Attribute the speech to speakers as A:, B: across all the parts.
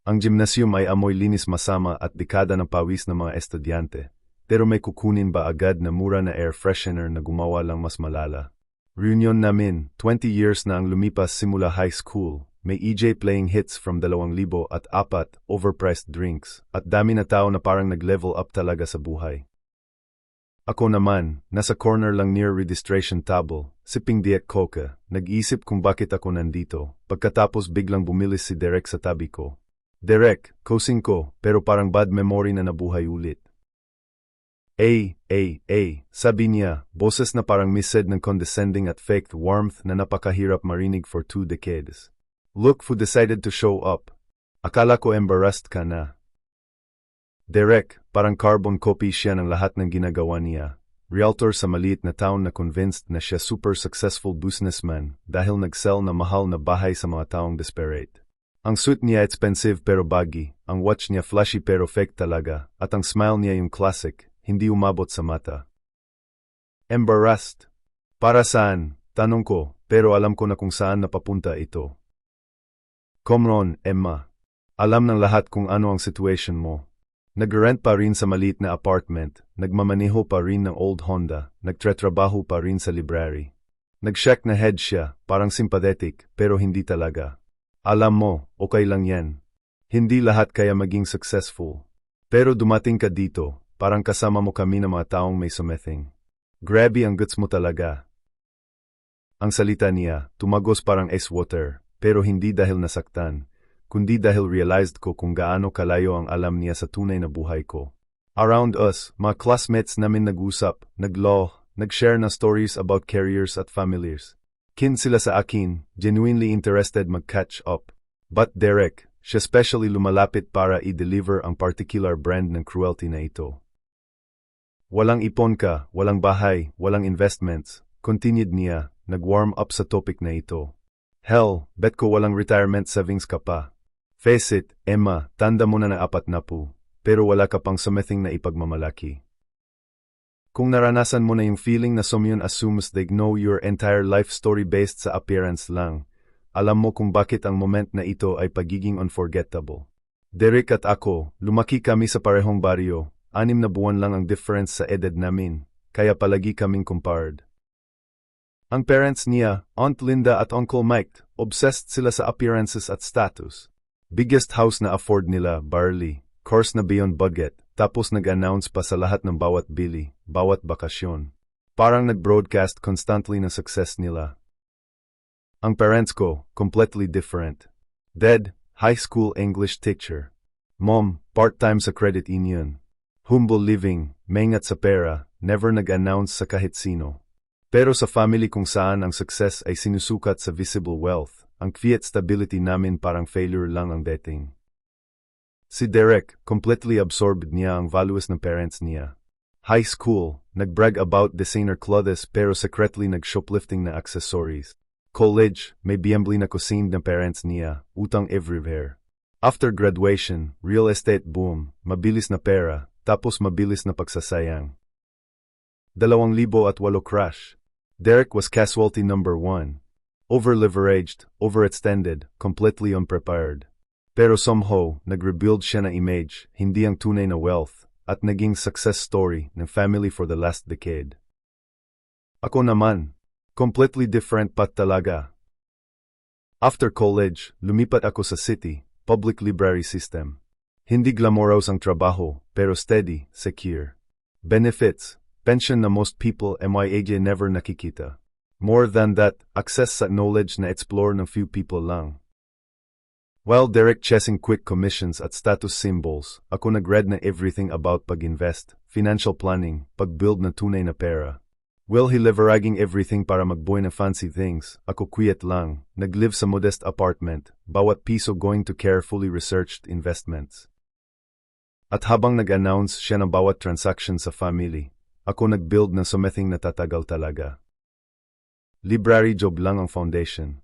A: Ang gymnasium ay amoy linis masama at dekada ng pawis ng mga estudyante. Pero may kukunin ba agad na mura na air freshener na gumawa lang mas malala? Reunion namin, 20 years na ang lumipas simula high school. May EJ playing hits from 2004, overpriced drinks, at dami na tao na parang nag-level up talaga sa buhay. Ako naman, nasa corner lang near registration table, sipping Diet Coke, nag-isip kung bakit ako nandito, pagkatapos biglang bumilis si Derek sa tabi ko. Derek, cousin ko, pero parang bad memory na nabuhay ulit. Sabi niya, boses na parang mised ng condescending at faked warmth na napakahirap marinig for 2 decades. Look who decided to show up. Akala ko embarrassed ka na. Derek, parang carbon copy siya ng lahat ng ginagawa niya. Realtor sa maliit na town na convinced na siya super successful businessman dahil nag-sell na mahal na bahay sa mga taong desperate. Ang suit niya expensive pero baggy, ang watch niya flashy pero fake talaga, at ang smile niya yung classic, hindi umabot sa mata. Embarrassed? Para saan? Tanong ko, pero alam ko na kung saan napapunta ito. Come on, Emma. Alam ng lahat kung ano ang situation mo. Nag-rent pa rin sa maliit na apartment, nagmamaneho pa rin ng old Honda, nagtratrabaho pa rin sa library. Nag-shake na head siya, parang sympathetic, pero hindi talaga. Alam mo, okay lang yan. Hindi lahat kaya maging successful. Pero dumating ka dito, parang kasama mo kami ng mga taong may something. Grabe ang guts mo talaga. Ang salita niya, tumagos parang ice water, pero hindi dahil nasaktan, kundi dahil realized ko kung gaano kalayo ang alam niya sa tunay na buhay ko. Around us, mga classmates namin nag-usap, nag-law, nag-share na stories about careers at families. Kin sila sa akin, genuinely interested mag-catch up. But Derek, siya specially lumalapit para i-deliver ang particular brand ng cruelty na ito. Walang ipon ka, walang bahay, walang investments, continued niya, nag-warm up sa topic na ito. Hell, bet ko walang retirement savings ka pa. Face it, Emma, tanda mo na 40, pero wala ka pang something na ipagmamalaki. Kung naranasan mo na yung feeling na someone assumes they know your entire life story based sa appearance lang, alam mo kung bakit ang moment na ito ay pagiging unforgettable. Derek at ako, lumaki kami sa parehong baryo, 6 na buwan lang ang difference sa edad namin, kaya palagi kaming compared. Ang parents niya, Aunt Linda at Uncle Mike, obsessed sila sa appearances at status. Biggest house na afford nila, barely, course na beyond budget, tapos nag-announce pa sa lahat ng bawat bili, bawat bakasyon. Parang nag-broadcast constantly ng success nila. Ang parents ko, completely different. Dad, high school English teacher. Mom, part-time sa credit union. Humble living, mengat sa pera, never nag-announce sa kahit sino. Pero sa family kung saan ang success ay sinusukat sa visible wealth, ang quiet stability namin parang failure lang ang dating. Si Derek, completely absorbed niya ang values ng parents niya. High school, nag-brag about designer clothes pero secretly nag-shoplifting na accessories. College, may biyembli na cuisine ng parents niya, utang everywhere. After graduation, real estate boom, mabilis na pera, tapos mabilis na pagsasayang. 2008 crash. Derek was casualty number 1. Over-leveraged, overextended, completely unprepared. Pero somehow, nag-rebuild siya na image, hindi ang tunay na wealth, at naging success story ng family for the last decade. Ako naman, completely different path talaga. After college, lumipat ako sa city, public library system. Hindi glamorous ang trabaho, pero steady, secure. Benefits, pension na most people MYAJ never nakikita. More than that, access sa knowledge na explore ng few people lang. While Derek chasing quick commissions at status symbols, ako nag-read na everything about pag-invest, financial planning, pag-build na tunay na pera. Will he leveraging everything para magbuhay ng fancy things, ako quiet lang, nag-live sa modest apartment, bawat piso going to carefully researched investments. At habang nag-announce siya ng bawat transaction sa family, ako nag-build ng something na tatagal talaga. Library job lang ang foundation.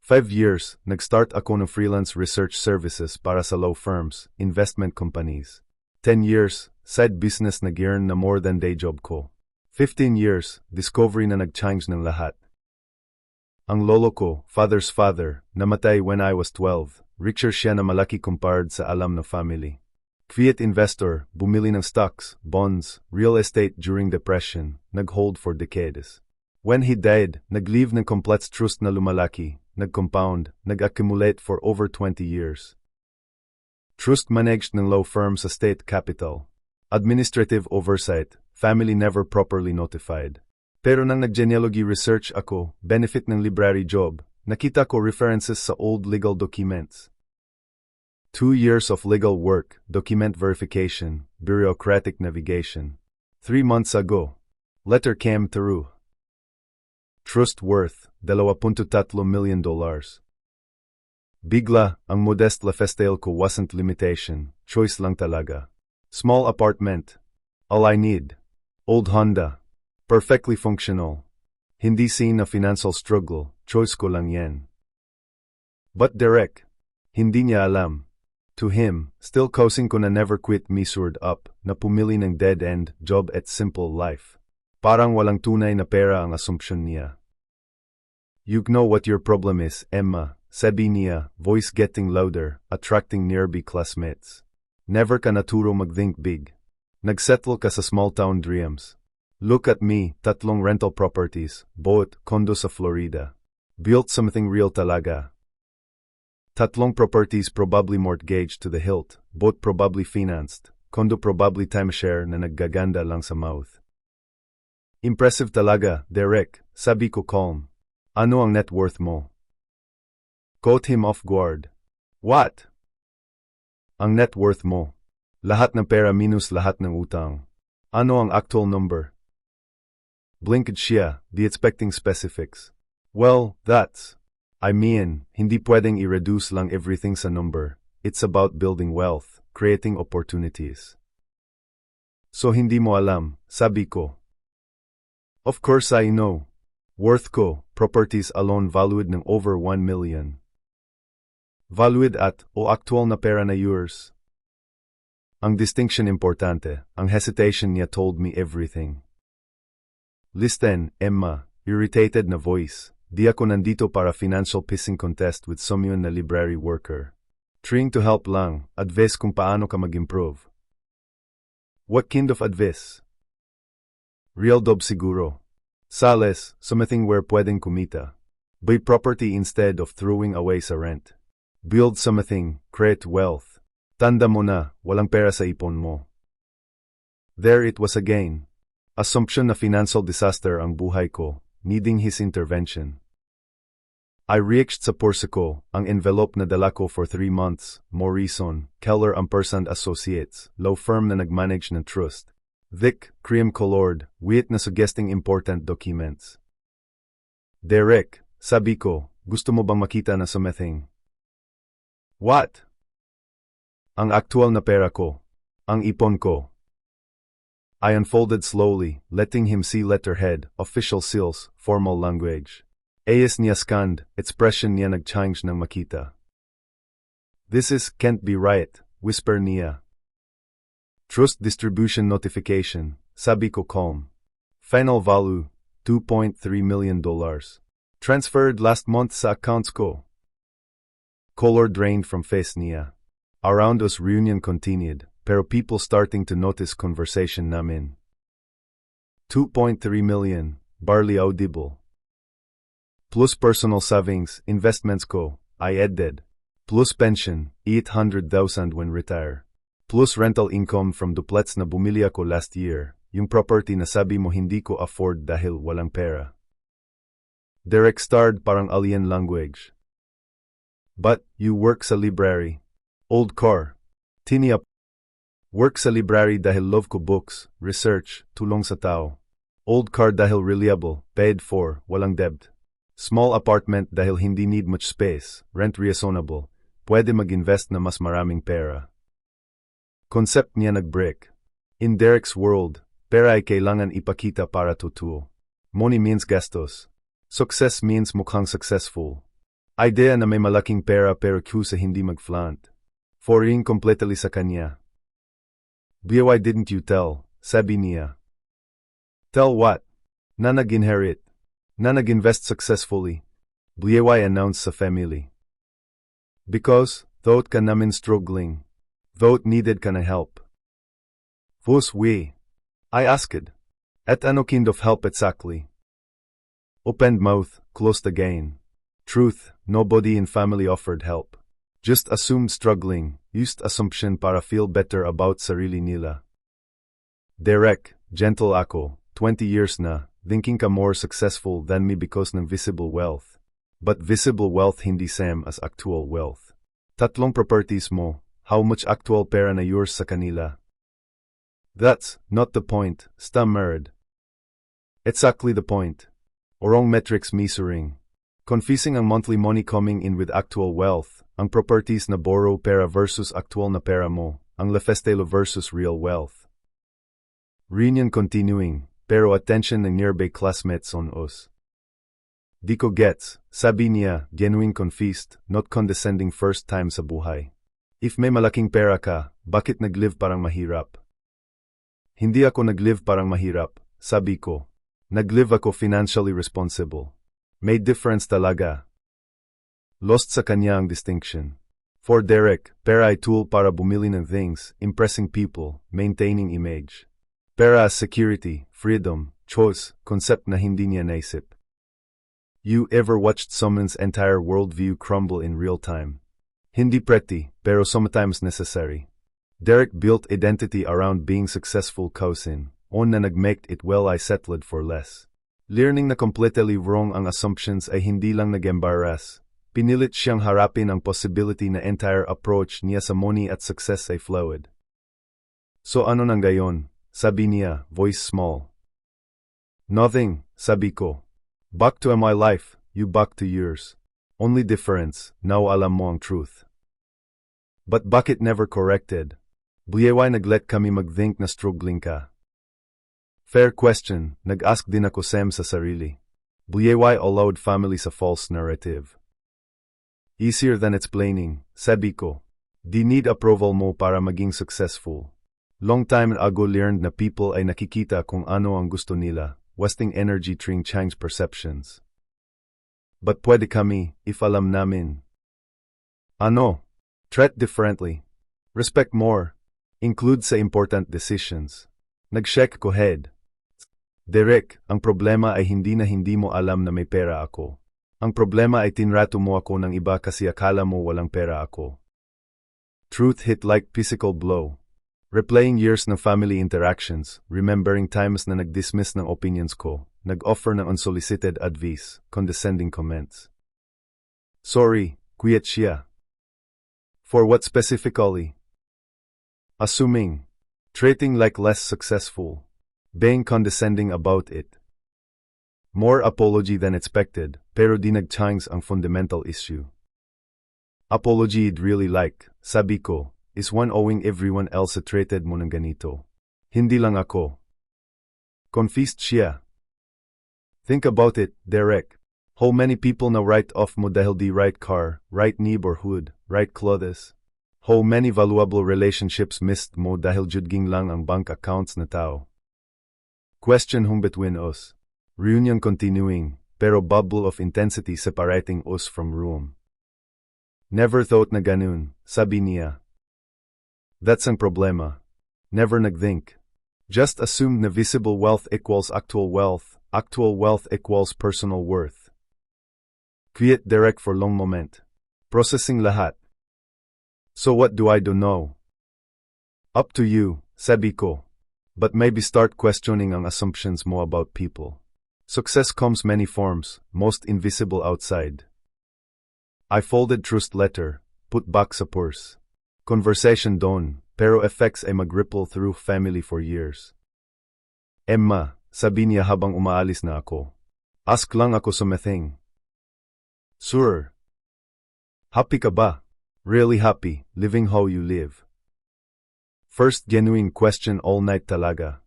A: 5 years, nag-start ako ng freelance research services para sa law firms, investment companies. 10 years, side business nag-earn na more than day job ko. 15 years, discovery na nag-change ng lahat. Ang lolo ko, father's father, namatay when I was 12, richer siya na malaki compared sa alam na family. Quiet investor, bumili ng stocks, bonds, real estate during depression, nag-hold for decades. When he died, nag-leave ng complete trust na lumalaki, nag-compound, nag-accumulate for over 20 years. Trust managed ng law firm sa state capital. Administrative oversight, family never properly notified. Pero nang nag-genealogy research ako, benefit ng library job, nakita ko references sa old legal documents. 2 years of legal work, document verification, bureaucratic navigation. 3 months ago, letter came through. Trust worth, $2.3 million. Bigla, ang modest lifestyle ko wasn't limitation, choice lang talaga. Small apartment. All I need. Old Honda. Perfectly functional. Hindi seen na financial struggle, choice ko lang yan. But Derek, hindi niya alam. To him, still causing ko na never quit measured up, na pumili ng dead-end job at simple life. Parang walang tunay na pera ang assumption niya. You know what your problem is, Emma, sabi niya, voice getting louder, attracting nearby classmates. Never ka naturo mag-think big. Nagsettle ka sa small-town dreams. Look at me, 3 rental properties, boat, condo sa Florida. Built something real talaga. 3 properties probably mortgaged to the hilt, boat probably financed, condo probably timeshare na naggaganda lang sa mouth. Impressive talaga, Derek, sabi ko calm. Ano ang net worth mo? Caught him off guard. What? Ang net worth mo. Lahat ng pera minus lahat ng utang. Ano ang actual number? Blinked siya, di expecting specifics. Well, I mean, hindi pwedeng i-reduce lang everything sa number. It's about building wealth, creating opportunities. So hindi mo alam, sabi ko. Of course I know. Worth ko, properties alone valued ng over 1 million. Valued at, o actual na pera na yours. Ang distinction importante, ang hesitation niya told me everything. Listen, Emma, irritated na voice. Di ako nandito para financial pissing contest with someone na library worker. Trying to help lang, advice kung paano ka mag-improve. What kind of advice? Real job siguro. Sales, something where pwedeng kumita. Buy property instead of throwing away sa rent. Build something, create wealth. Tanda mo na, walang pera sa ipon mo. There it was again. Assumption na financial disaster ang buhay ko, needing his intervention. I reached sa purse ko, ang envelope na dala ko for 3 months, Morrison, Keller & Associates, law firm na nag-manage ng trust. Thick, cream-colored, wheat na suggesting important documents. Derek, sabi ko, gusto mo bang makita na something? What? Ang aktual na pera ko. Ang ipon ko. I unfolded slowly, letting him see letterhead, official seals, formal language. Ayes niya scanned, expression niya nag-change ng makita. This can't be right, whisper niya. Trust distribution notification, sabi ko calm. Final value, $2.3 million. Transferred last month sa accounts ko. Color drained from face niya. Around us reunion continued, pero people starting to notice conversation namin. 2.3 million, barely audible. Plus personal savings, investments ko, I added. Plus pension, 800,000 when retire. Plus rental income from duplets na bumili ako last year, yung property na sabi mo hindi ko afford dahil walang pera. Derek starred parang alien language. But, you work sa library. Old car. Tiniap. Work sa library dahil love ko books, research, tulong sa tao. Old car dahil reliable, paid for, walang debt. Small apartment dahil hindi need much space, rent reasonable, pwede mag-invest na mas maraming pera. Concept niya nag-break. In Derek's world, pera ay kailangan ipakita para totoo. Money means gastos. Success means mukhang successful. Idea na may malaking pera pero sa hindi mag-flaunt. Foreign completely sa kanya. Why didn't you tell? Sabi niya. Tell what? Na nag-inherit. Na nag-invest successfully. Why announced sa family. Because, Thought ka namin struggling. Thought needed ka na help. Vos we. I asked. At ano kind of help exactly? Opened mouth, closed again. Truth, nobody in family offered help. Just assumed struggling, used assumption para feel better about sarili nila. Derek, gentle ako, 20 years na, thinking ka more successful than me because ng visible wealth. But visible wealth hindi same as actual wealth. Tatlong properties mo, how much actual pera na yours sa kanila? That's not the point, stammered. Exactly the point. Wrong metrics measuring. Confusing ang monthly money coming in with actual wealth, ang properties na borrow pera versus actual na pera mo, ang lefestelo versus real wealth. Reunion continuing, pero attention ng nearby classmates on us. Di ko gets, sabi niya, genuine confused, not condescending first time sa buhay. If may malaking pera ka, bakit naglive parang mahirap? Hindi ako naglive parang mahirap, sabi ko. Naglive ako financially responsible. May difference talaga. Lost sa kanya ang distinction. For Derek, pera ay tool para bumili ng things, impressing people, maintaining image. Pera as security, freedom, choice, concept na hindi niya naisip. You ever watched someone's entire worldview crumble in real time? Hindi pretty, pero sometimes necessary. Derek built identity around being successful cousin, on na nag-make it well I settled for less. Learning na completely wrong ang assumptions ay hindi lang nag-embarrass. Pinilit siyang harapin ang possibility na entire approach niya sa money at success ay flawed. So ano nang gayon? Sabi niya, voice small. Nothing, sabi ko. Back to my life, you back to yours. Only difference, now alam mo ang truth. But bakit never corrected? Buhay naglet kami mag-think na struggling ka. Fair question, nag-ask din ako Sam sa sarili. Buhay allowed family sa false narrative. Easier than explaining, sabi ko. Di need approval mo para maging successful. Long time ago learned na people ay nakikita kung ano ang gusto nila. Wasting energy trying change perceptions. But pwede kami, if alam namin. Ano? Treat differently. Respect more. Include sa important decisions. Nag-shake ko head. Derek, ang problema ay hindi mo alam na may pera ako. Ang problema ay tinrato mo ako ng iba kasi akala mo walang pera ako. Truth hit like physical blow. Replaying years ng family interactions, remembering times na nag-dismiss ng opinions ko, nag-offer ng unsolicited advice, condescending comments. Sorry, quit siya. For what specifically? Assuming. Treating like less successful. Being condescending about it. More apology than expected, pero di nag-change ang fundamental issue. Apology I'd really like, sabi ko, is one owing everyone else treated mo ng ganito. Hindi lang ako. Confused siya. Think about it, Derek. How many people na write off mo dahil di right car, right neighborhood, right clothes? How many valuable relationships missed mo dahil judging lang ang bank accounts na tao? Question hung between us. Reunion continuing, pero bubble of intensity separating us from room. Never thought na ganun, sabi niya. That's ang problema. Never nag-think. Just assumed na visible wealth equals actual wealth equals personal worth. Quiet Derek for long moment. Processing lahat. So what do I do now? Up to you, sabi ko. But maybe start questioning ang assumptions mo about people. Success comes many forms, most invisible outside. I folded trust letter, put back sa purse. Conversation done, pero effects ay mag-ripple through family for years. Emma, sabi niya habang umaalis na ako. Ask lang ako something. Sure. Happy ka ba? Really happy, living how you live. First genuine question all night talaga.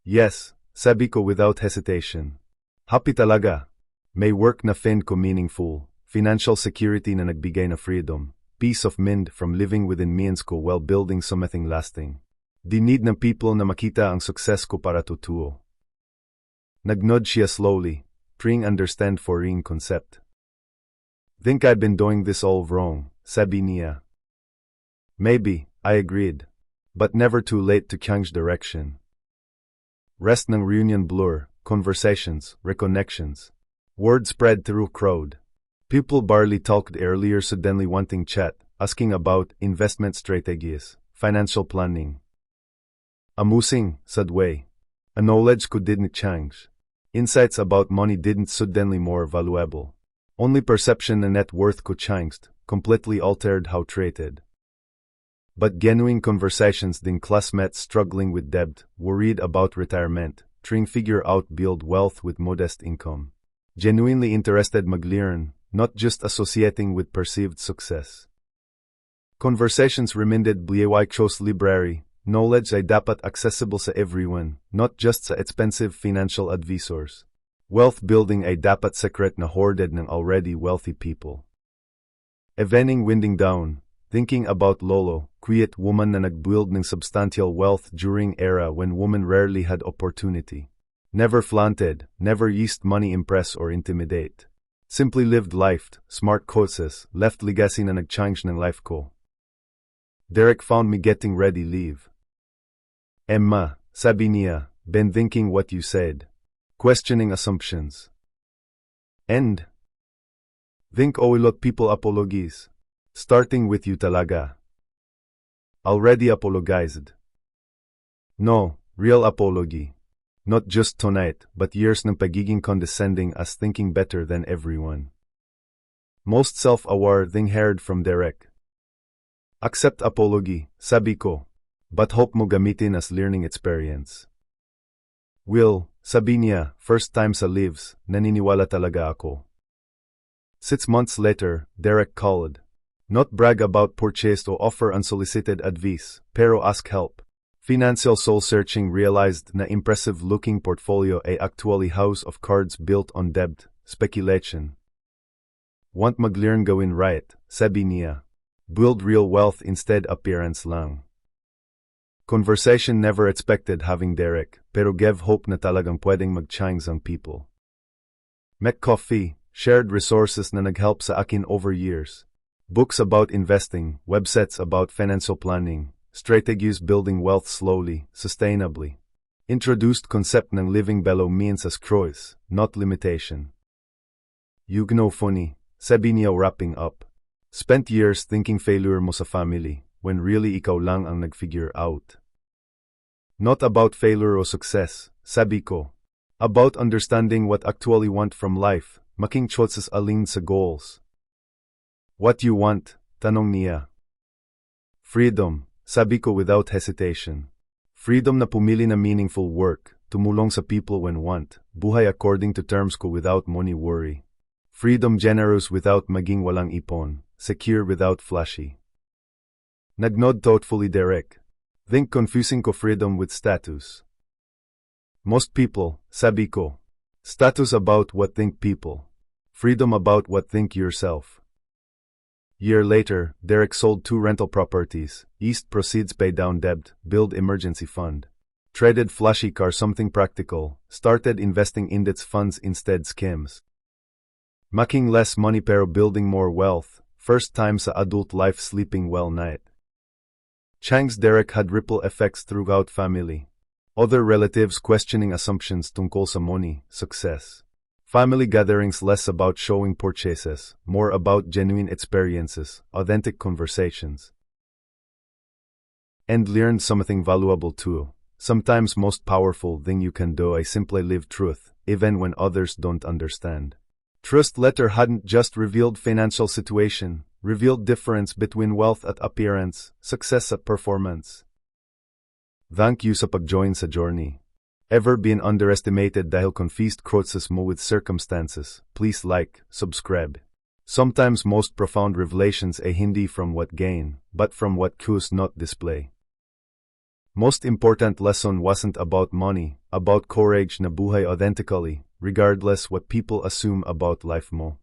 A: Yes, sabi ko without hesitation. Happy talaga. May work na find ko meaningful, financial security na nagbigay na freedom. Peace of mind from living within means ko while building something lasting. Di need ng people na makita ang success ko para tutuo. Nagnod siya slowly, trying understand foreign concept. Think I've been doing this all wrong, sabi niya. Maybe, I agreed. But never too late to change direction. Rest ng reunion blur, conversations, reconnections. Word spread through crowd. People barely talked earlier suddenly wanting chat, asking about investment strategies, financial planning. Amusing, sadway. A knowledge ko didn't change. Insights about money didn't suddenly more valuable. Only perception and net worth ko changed, completely altered how treated. But genuine conversations din classmates struggling with debt, worried about retirement, trying figure out build wealth with modest income. Genuinely interested magliran, not just associating with perceived success. Conversations reminded Buhay chose library, knowledge ay dapat accessible sa everyone, not just sa expensive financial advisors. Wealth building ay dapat secret na hoarded ng already wealthy people. Evening winding down, thinking about Lolo, quiet woman na nagbuild ng substantial wealth during era when women rarely had opportunity. Never flaunted, never used money impress or intimidate. Simply lived life, smart courses, left legacy na nag-change ng life ko. Derek found me getting ready leave. Emma, sabi niya, been thinking what you said. Questioning assumptions. And? Think a lot people apologies. Starting with you talaga. Already apologized. No, real apology. Not just tonight, but years ng pagiging condescending as thinking better than everyone. Most self-aware thing heard from Derek. Accept apology, sabi ko. But hope mo gamitin as learning experience. Will, sabi niya, first time sa lives, naniniwala talaga ako. 6 months later, Derek called. Not brag about purchase or offer unsolicited advice, pero ask help. Financial soul-searching realized na impressive-looking portfolio ay actually house of cards built on debt, speculation. Want mag-learn gawin right, sabi niya. Build real wealth instead appearance lang. Conversation never expected having Derek, pero gave hope na talagang pwedeng mag-change ang people. Met coffee, shared resources na nag-help sa akin over years. Books about investing, websites about financial planning, strategies building wealth slowly, sustainably. Introduced concept ng living below means as choice, not limitation. You know funny, sabi niya wrapping up. Spent years thinking failure mo sa family, when really ikaw lang ang nag-figure out. Not about failure or success, sabi ko. About understanding what actually want from life, making choices aligned sa goals. What you want, tanong niya. Freedom, sabi ko without hesitation. Freedom na pumili na meaningful work, tumulong sa people when want, buhay according to terms ko without money worry. Freedom generous without maging walang ipon, secure without flashy. Nagnod thoughtfully Derek. Think confusing ko freedom with status. Most people, sabi ko. Status about what think people. Freedom about what think yourself. Year later, Derek sold 2 rental properties, East proceeds pay down debt, build emergency fund. Traded flashy car something practical, started investing index funds instead schemes. Making less money pero building more wealth, first time sa adult life sleeping well night. Chang's Derek had ripple effects throughout family. Other relatives questioning assumptions tungkol sa money, success. Family gatherings less about showing purchases, more about genuine experiences, authentic conversations. And learned something valuable too. Sometimes most powerful thing you can do is simply live truth, even when others don't understand. Trust letter hadn't just revealed financial situation, revealed difference between wealth at appearance, success at performance. Thank you sa pag-join sa journey. Ever been underestimated dahil confused crosses mo with circumstances? Please like, subscribe. Sometimes most profound revelations ay hindi from what gain, but from what choose not display. Most important lesson wasn't about money, about courage na buhay authentically, regardless what people assume about life mo.